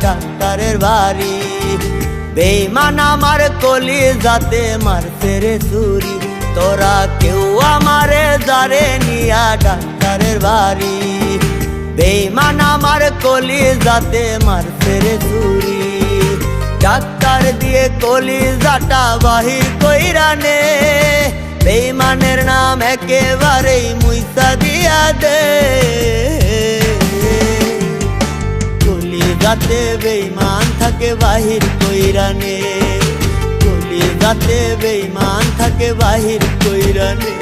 ডাক্তারের বাড়ি। বেঈমান আমার কলিজাতে মারছে রে ছুরি, তোরা কেউ আমারে যারে নিয়া ডাক্তারের বাড়ি। বেঈমান আমার কলিজাতে মারছে রে ছুরি, ডাক্তার দিয়ে কলিজাটা বাহির কইরা নে। বেঈমানের নাম একেবারেই মুইসা দিয়া দে। কলিজাতে বেঈমান থাকে বাহির কইরা নে, কলিজাতে বেঈমান থাকে বাহির কইরা নে।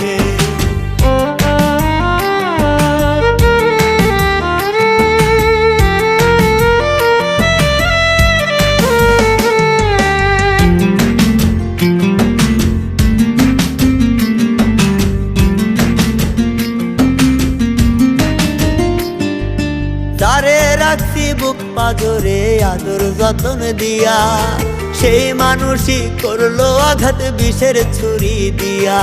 যারে রাখছি বুক পাজরে আদর যতন দিয়া, সেই মানুষই করলো আঘাত বিষের ছুরি দিয়া।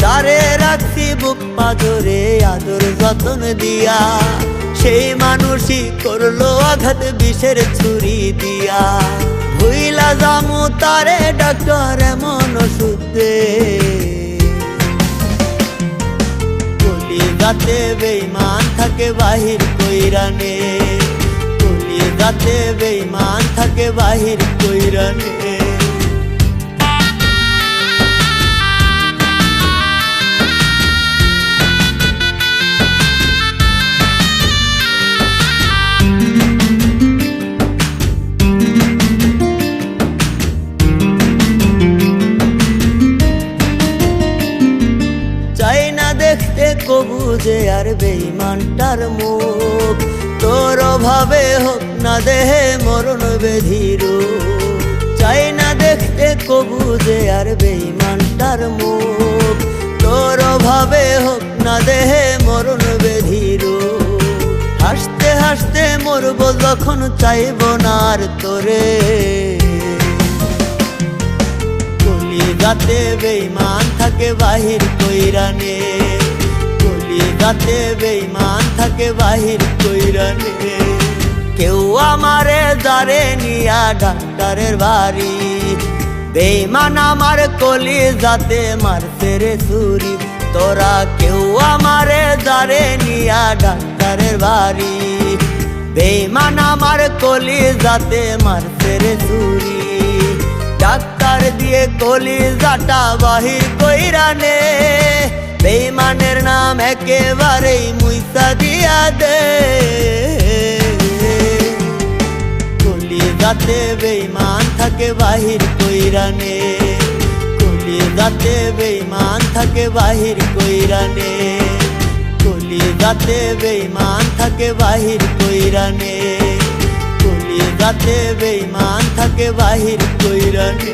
যারে রাখছি বুক পাজরে আদর যতন দিয়া, সেই মানুষই করলো আঘাত বিষের ছুরি দিয়া। ভুইলা জামু তারে ডাক্তার এমন ওষুধ দে। কলিজাতে বেঈমান থাকে বাহির কইরা নে, কলিজাতে বেঈমান থাকে বাহির কইরা নে। চাই না দেখতে কবু যে আর বেঈমানটার মুখ, তোর অভাবে হোক না দেহে মরণ ব্যাধির। চাই না দেখতে কবু যে আর বেঈমানটার মুখ, তোর অভাবে হোক না দেহে মরণ ব্যাধির। হাসতে হাসতে মরব যখন চাইব না আর তোরে। কলিজাতে বেঈমান থাকে বাহির কইরা নে, কলিজাতে বেঈমান থাকে বাহির কইরা নে। কেউ আমারে যারে নিয়া ডাক্তারের বাড়ি, বেঈমান আমার কলিজাতে মারছে রে ছুরি, তোরা কেউ আমারে যারে নিয়া ডাক্তারের বাড়ি। বেঈমান আমার কলিজাতে মারছে রে ছুরি, ডাক্তার দিয়ে কলিজাটা বাহির কইরা নে। বেঈমানের নাম একেবারেই মুইসা দিয়া দে। কলিজাতে বেঈমান থাকে বাহির কইরা নে, কলিজাতে বেঈমান থাকে বাহির কইরা নে, কলিজাতে বেঈমান থাকে বাহির কইরা নে, কলিজাতে বেঈমান থাকে বাহির কইরা নে।